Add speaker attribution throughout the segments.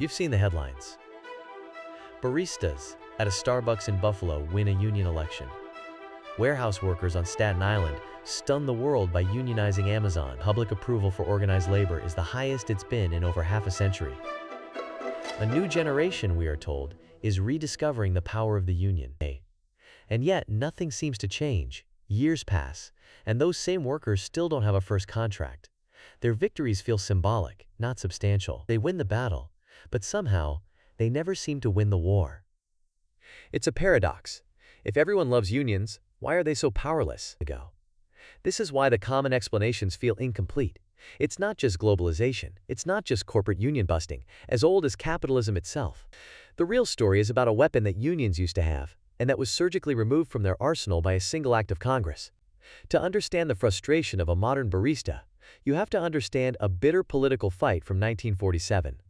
Speaker 1: You've seen the headlines. Baristas at a Starbucks in Buffalo win a union election. Warehouse workers on Staten Island stun the world by unionizing Amazon. Public approval for organized labor is the highest it's been in over half a century. A new generation, we are told, is rediscovering the power of the union. And yet, nothing seems to change. Years pass, and those same workers still don't have a first contract. Their victories feel symbolic, not substantial. They win the battle, but somehow, they never seem to win the war. It's a paradox. If everyone loves unions, why are they so powerless? This is why the common explanations feel incomplete. It's not just globalization. It's not just corporate union busting, as old as capitalism itself. The real story is about a weapon that unions used to have, and that was surgically removed from their arsenal by a single act of Congress. To understand the frustration of a modern barista, you have to understand a bitter political fight from 1947.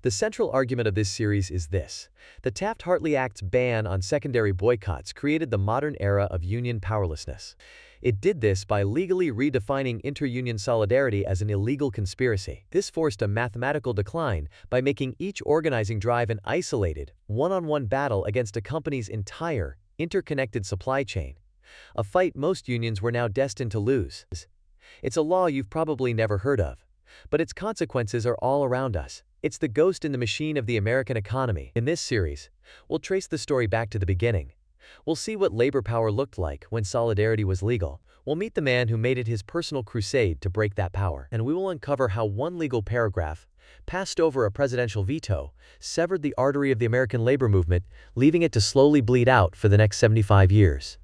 Speaker 1: The central argument of this series is this: the Taft-Hartley Act's ban on secondary boycotts created the modern era of union powerlessness. It did this by legally redefining inter-union solidarity as an illegal conspiracy. This forced a mathematical decline by making each organizing drive an isolated, one-on-one battle against a company's entire, interconnected supply chain. A fight most unions were now destined to lose. It's a law you've probably never heard of, but its consequences are all around us. It's the ghost in the machine of the American economy. In this series, we'll trace the story back to the beginning. We'll see what labor power looked like when solidarity was legal. We'll meet the man who made it his personal crusade to break that power. And we will uncover how one legal paragraph, passed over a presidential veto, severed the artery of the American labor movement, leaving it to slowly bleed out for the next 75 years.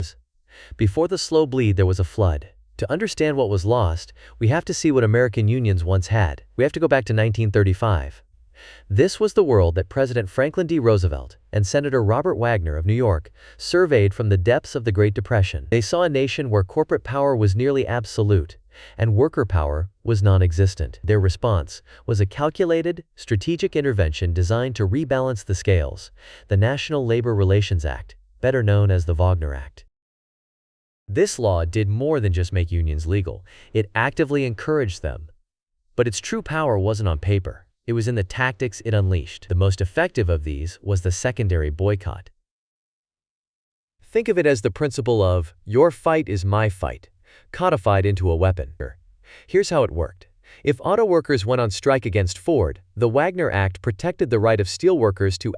Speaker 1: Before the slow bleed, there was a flood. To understand what was lost, we have to see what American unions once had. We have to go back to 1935. This was the world that President Franklin D. Roosevelt and Senator Robert Wagner of New York surveyed from the depths of the Great Depression. They saw a nation where corporate power was nearly absolute and worker power was non-existent. Their response was a calculated, strategic intervention designed to rebalance the scales, the National Labor Relations Act, better known as the Wagner Act. This law did more than just make unions legal. It actively encouraged them. But its true power wasn't on paper. It was in the tactics it unleashed. The most effective of these was the secondary boycott. Think of it as the principle of, your fight is my fight, codified into a weapon. Here's how it worked. If auto workers went on strike against Ford, the Wagner Act protected the right of steel workers to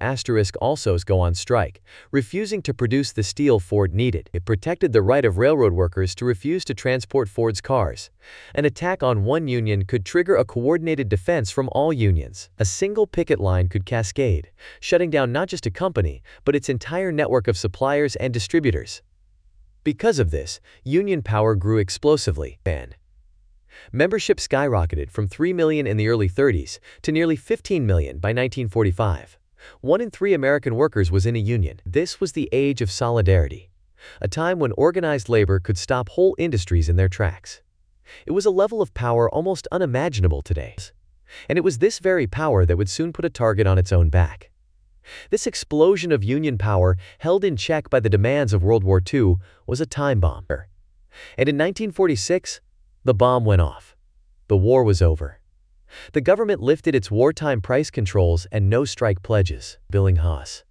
Speaker 1: also go on strike, refusing to produce the steel Ford needed. It protected the right of railroad workers to refuse to transport Ford's cars. An attack on one union could trigger a coordinated defense from all unions. A single picket line could cascade, shutting down not just a company, but its entire network of suppliers and distributors. Because of this, union power grew explosively. Membership skyrocketed from 3 million in the early 30s to nearly 15 million by 1945. 1 in 3 American workers was in a union. This was the age of solidarity, a time when organized labor could stop whole industries in their tracks. It was a level of power almost unimaginable today. And it was this very power that would soon put a target on its own back. This explosion of union power, held in check by the demands of World War II, was a time bomb. And in 1946, the bomb went off. The war was over. The government lifted its wartime price controls and no-strike pledges. Billinghausen.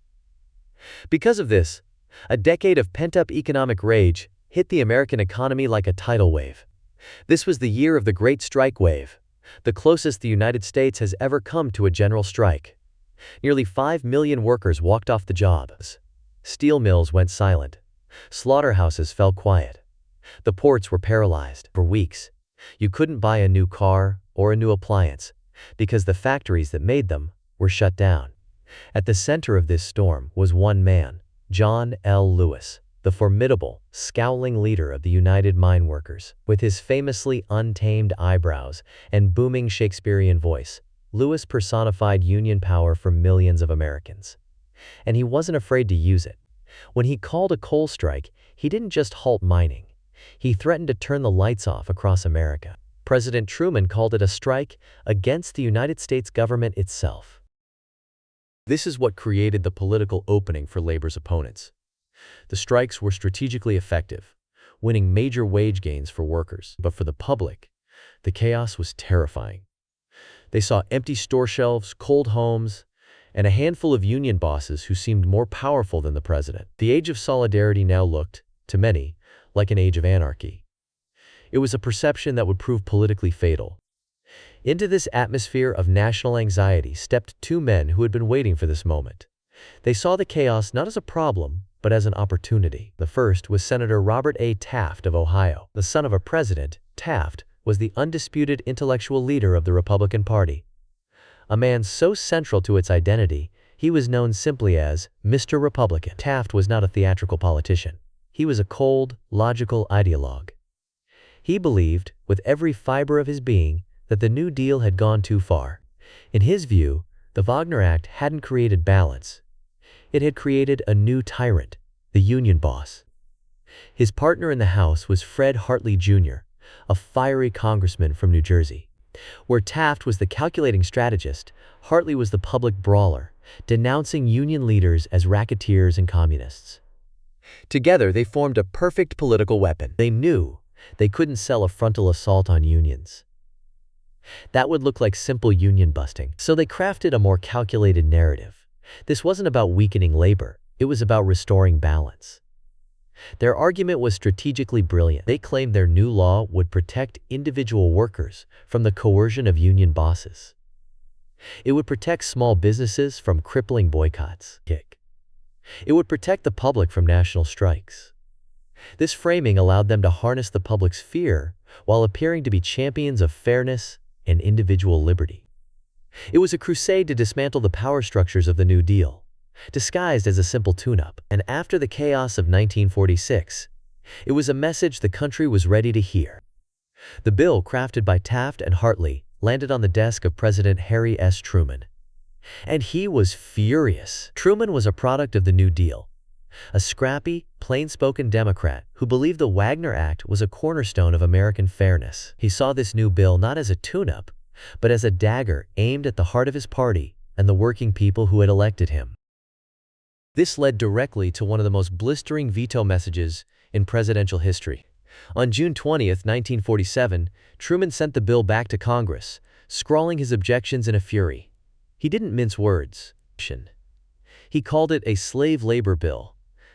Speaker 1: Because of this, a decade of pent-up economic rage hit the American economy like a tidal wave. This was the year of the Great Strike Wave, the closest the United States has ever come to a general strike. Nearly 5 million workers walked off the jobs. Steel mills went silent. Slaughterhouses fell quiet. The ports were paralyzed. For weeks, you couldn't buy a new car or a new appliance because the factories that made them were shut down. At the center of this storm was one man, John L. Lewis, the formidable, scowling leader of the United Mine Workers. With his famously untamed eyebrows and booming Shakespearean voice, Lewis personified union power for millions of Americans. And he wasn't afraid to use it. When he called a coal strike, he didn't just halt mining. He threatened to turn the lights off across America. President Truman called it a strike against the United States government itself. This is what created the political opening for labor's opponents. The strikes were strategically effective, winning major wage gains for workers. But for the public, the chaos was terrifying. They saw empty store shelves, cold homes, and a handful of union bosses who seemed more powerful than the president. The age of solidarity now looked, to many, like an age of anarchy. It was a perception that would prove politically fatal. Into this atmosphere of national anxiety stepped two men who had been waiting for this moment. They saw the chaos not as a problem, but as an opportunity. The first was Senator Robert A. Taft of Ohio. The son of a president, Taft was the undisputed intellectual leader of the Republican Party. A man so central to its identity, he was known simply as Mr. Republican. Taft was not a theatrical politician. He was a cold, logical ideologue. He believed, with every fiber of his being, that the New Deal had gone too far. In his view, the Wagner Act hadn't created balance. It had created a new tyrant, the union boss. His partner in the House was Fred Hartley Jr., a fiery congressman from New Jersey. Where Taft was the calculating strategist, Hartley was the public brawler, denouncing union leaders as racketeers and communists. Together, they formed a perfect political weapon. They knew they couldn't sell a frontal assault on unions. That would look like simple union busting. So they crafted a more calculated narrative. This wasn't about weakening labor, it was about restoring balance. Their argument was strategically brilliant. They claimed their new law would protect individual workers from the coercion of union bosses. It would protect small businesses from crippling boycotts. It would protect the public from national strikes. This framing allowed them to harness the public's fear while appearing to be champions of fairness and individual liberty. It was a crusade to dismantle the power structures of the New Deal, disguised as a simple tune-up. And after the chaos of 1946, it was a message the country was ready to hear. The bill, crafted by Taft and Hartley, landed on the desk of President Harry S. Truman. And he was furious. Truman was a product of the New Deal, a scrappy, plain-spoken Democrat who believed the Wagner Act was a cornerstone of American fairness. He saw this new bill not as a tune-up, but as a dagger aimed at the heart of his party and the working people who had elected him. This led directly to one of the most blistering veto messages in presidential history. On June 20, 1947, Truman sent the bill back to Congress, scrawling his objections in a fury. He didn't mince words. He called it a slave labor bill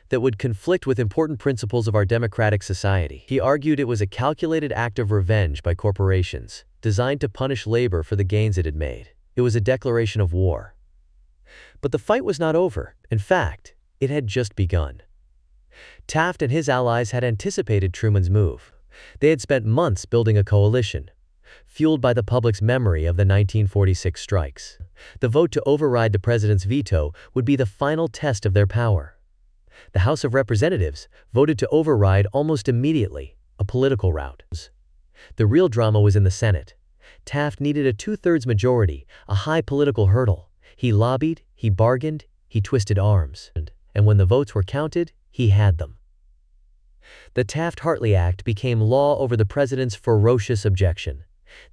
Speaker 1: that would conflict with important principles of our democratic society. He argued it was a calculated act of revenge by corporations, designed to punish labor for the gains it had made. It was a declaration of war. But the fight was not over. In fact, it had just begun. Taft and his allies had anticipated Truman's move. They had spent months building a coalition, fueled by the public's memory of the 1946 strikes. The vote to override the president's veto would be the final test of their power. The House of Representatives voted to override almost immediately, a political rout. The real drama was in the Senate. Taft needed a two-thirds majority, a high political hurdle. He lobbied, he bargained, he twisted arms. And when the votes were counted, he had them. The Taft-Hartley Act became law over the president's ferocious objection.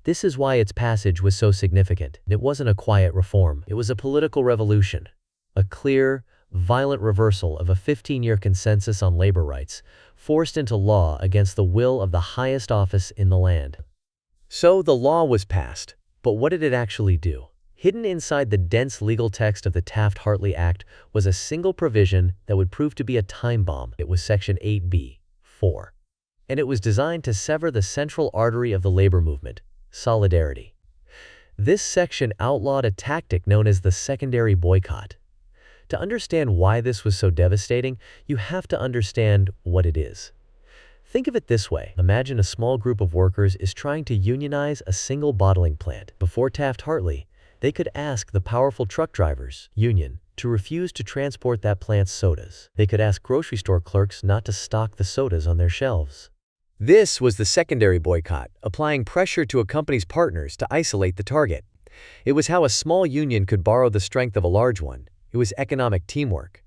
Speaker 1: This is why its passage was so significant. It wasn't a quiet reform. It was a political revolution. A clear, violent reversal of a 15-year consensus on labor rights, forced into law against the will of the highest office in the land. So the law was passed, but what did it actually do? Hidden inside the dense legal text of the Taft-Hartley Act was a single provision that would prove to be a time bomb. It was Section 8B(4), and it was designed to sever the central artery of the labor movement, solidarity. This section outlawed a tactic known as the secondary boycott. To understand why this was so devastating, you have to understand what it is. Think of it this way. Imagine a small group of workers is trying to unionize a single bottling plant. Before Taft-Hartley, they could ask the powerful truck drivers union to refuse to transport that plant's sodas. They could ask grocery store clerks not to stock the sodas on their shelves. This was the secondary boycott, applying pressure to a company's partners to isolate the target. It was how a small union could borrow the strength of a large one. It was economic teamwork.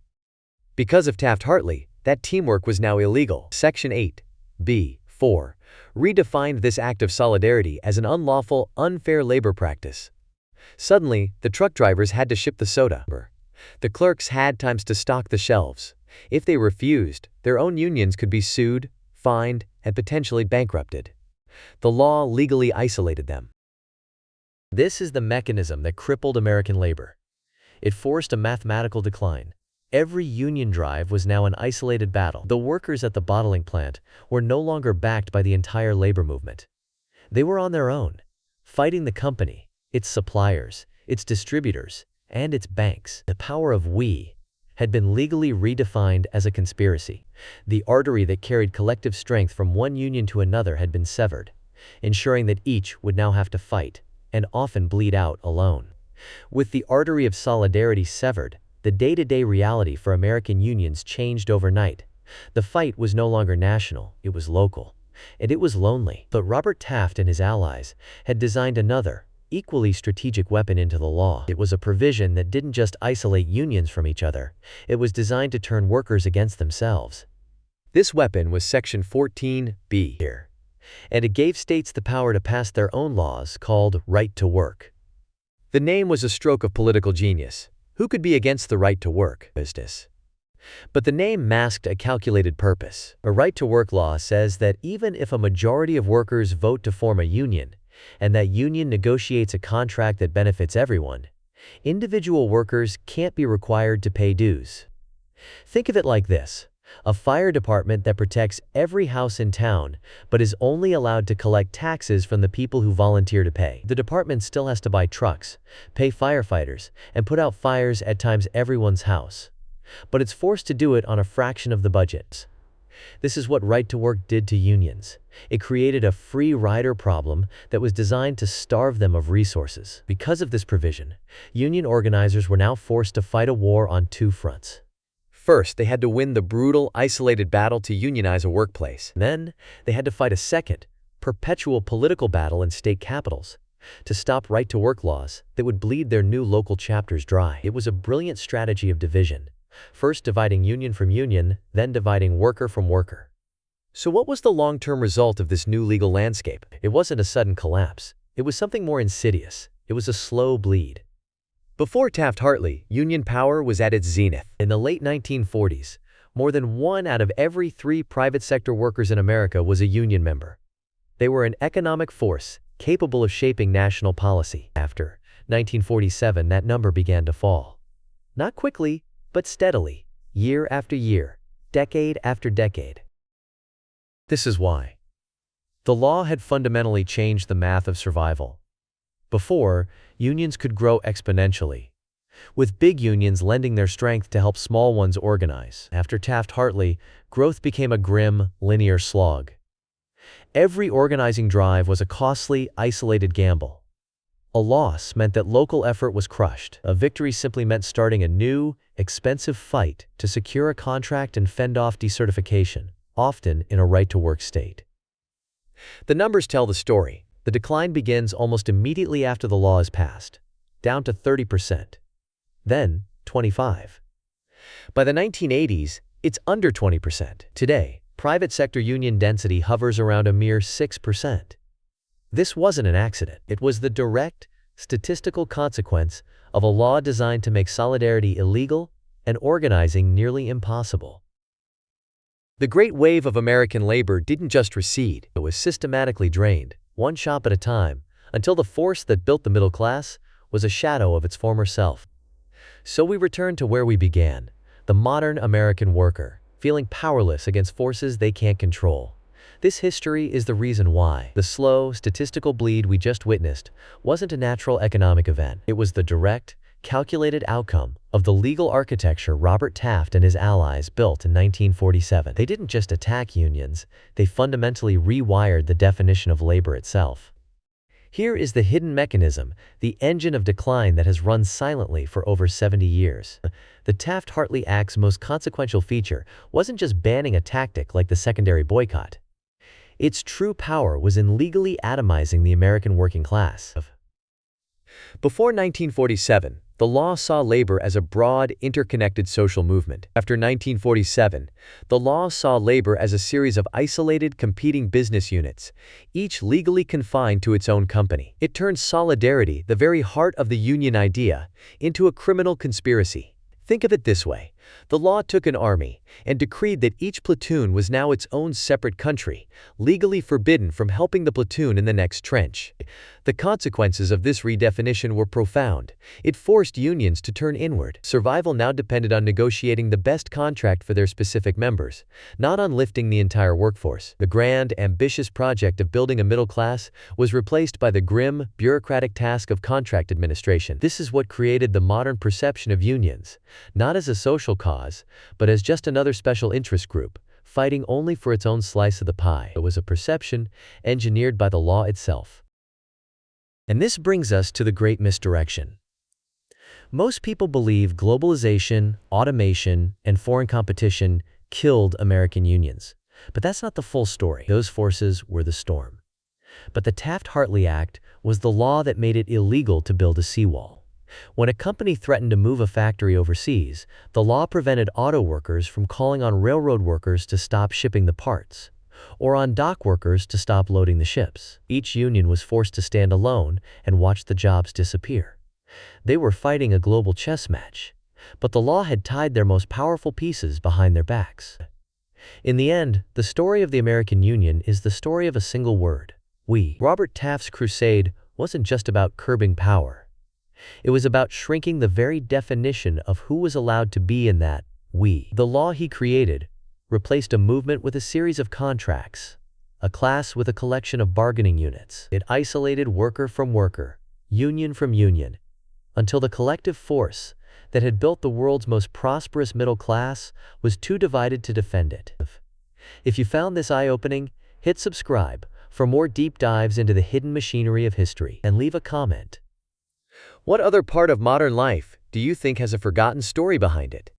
Speaker 1: Because of Taft-Hartley, that teamwork was now illegal. Section 8B(4) redefined this act of solidarity as an unlawful, unfair labor practice. Suddenly, the truck drivers had to ship the soda. The clerks had times to stock the shelves. If they refused, their own unions could be sued, fined, and potentially bankrupted. The law legally isolated them. This is the mechanism that crippled American labor. It forced a mathematical decline. Every union drive was now an isolated battle. The workers at the bottling plant were no longer backed by the entire labor movement. They were on their own, fighting the company, its suppliers, its distributors, and its banks. The power of "we" had been legally redefined as a conspiracy. The artery that carried collective strength from one union to another had been severed, ensuring that each would now have to fight, and often bleed out, alone. With the artery of solidarity severed, the day-to-day reality for American unions changed overnight. The fight was no longer national, it was local. And it was lonely. But Robert Taft and his allies had designed another, equally strategic weapon into the law. It was a provision that didn't just isolate unions from each other, it was designed to turn workers against themselves. This weapon was Section 14B here, and it gave states the power to pass their own laws called right to work. The name was a stroke of political genius. Who could be against the right to work business? But the name masked a calculated purpose. A right-to-work law says that even if a majority of workers vote to form a union, and that union negotiates a contract that benefits everyone, individual workers can't be required to pay dues. Think of it like this: a fire department that protects every house in town, but is only allowed to collect taxes from the people who volunteer to pay. The department still has to buy trucks, pay firefighters, and put out fires at times everyone's house. But it's forced to do it on a fraction of the budget. This is what right to work did to unions. It created a free rider problem that was designed to starve them of resources. Because of this provision, union organizers were now forced to fight a war on two fronts. First, they had to win the brutal, isolated battle to unionize a workplace. Then, they had to fight a second, perpetual political battle in state capitals to stop right-to-work laws that would bleed their new local chapters dry. It was a brilliant strategy of division. First dividing union from union, then dividing worker from worker. So what was the long-term result of this new legal landscape? It wasn't a sudden collapse. It was something more insidious. It was a slow bleed. Before Taft-Hartley, union power was at its zenith. In the late 1940s, more than 1 out of every 3 private sector workers in America was a union member. They were an economic force capable of shaping national policy. After 1947, that number began to fall. Not quickly, but steadily, year after year, decade after decade. This is why. The law had fundamentally changed the math of survival. Before, unions could grow exponentially, with big unions lending their strength to help small ones organize. After Taft-Hartley, growth became a grim, linear slog. Every organizing drive was a costly, isolated gamble. A loss meant that local effort was crushed. A victory simply meant starting a new, expensive fight to secure a contract and fend off decertification, often in a right-to-work state. The numbers tell the story. The decline begins almost immediately after the law is passed, down to 30%. Then, 25%. By the 1980s, it's under 20%. Today, private sector union density hovers around a mere 6%. This wasn't an accident. It was the direct, statistical consequence of a law designed to make solidarity illegal and organizing nearly impossible. The great wave of American labor didn't just recede, it was systematically drained, one shop at a time, until the force that built the middle class was a shadow of its former self. So we return to where we began, the modern American worker, feeling powerless against forces they can't control. This history is the reason why. The slow, statistical bleed we just witnessed wasn't a natural economic event. It was the direct, calculated outcome of the legal architecture Robert Taft and his allies built in 1947. They didn't just attack unions, they fundamentally rewired the definition of labor itself. Here is the hidden mechanism, the engine of decline that has run silently for over 70 years. The Taft-Hartley Act's most consequential feature wasn't just banning a tactic like the secondary boycott. Its true power was in legally atomizing the American working class. Before 1947, the law saw labor as a broad, interconnected social movement. After 1947, the law saw labor as a series of isolated, competing business units, each legally confined to its own company. It turned solidarity, the very heart of the union idea, into a criminal conspiracy. Think of it this way. The law took an army and decreed that each platoon was now its own separate country, legally forbidden from helping the platoon in the next trench. The consequences of this redefinition were profound. It forced unions to turn inward. Survival now depended on negotiating the best contract for their specific members, not on lifting the entire workforce. The grand, ambitious project of building a middle class was replaced by the grim, bureaucratic task of contract administration. This is what created the modern perception of unions, not as a social cause, but as just another special interest group, fighting only for its own slice of the pie. It was a perception engineered by the law itself. And this brings us to the great misdirection. Most people believe globalization, automation, and foreign competition killed American unions. But that's not the full story. Those forces were the storm. But the Taft-Hartley Act was the law that made it illegal to build a seawall. When a company threatened to move a factory overseas, the law prevented auto workers from calling on railroad workers to stop shipping the parts, or on dock workers to stop loading the ships. Each union was forced to stand alone and watch the jobs disappear. They were fighting a global chess match, but the law had tied their most powerful pieces behind their backs. In the end, the story of the American Union is the story of a single word: we. Robert Taft's crusade wasn't just about curbing power. It was about shrinking the very definition of who was allowed to be in that we. The law he created replaced a movement with a series of contracts, a class with a collection of bargaining units. It isolated worker from worker, union from union, until the collective force that had built the world's most prosperous middle class was too divided to defend it. If you found this eye-opening, hit subscribe for more deep dives into the hidden machinery of history, and leave a comment. What other part of modern life do you think has a forgotten story behind it?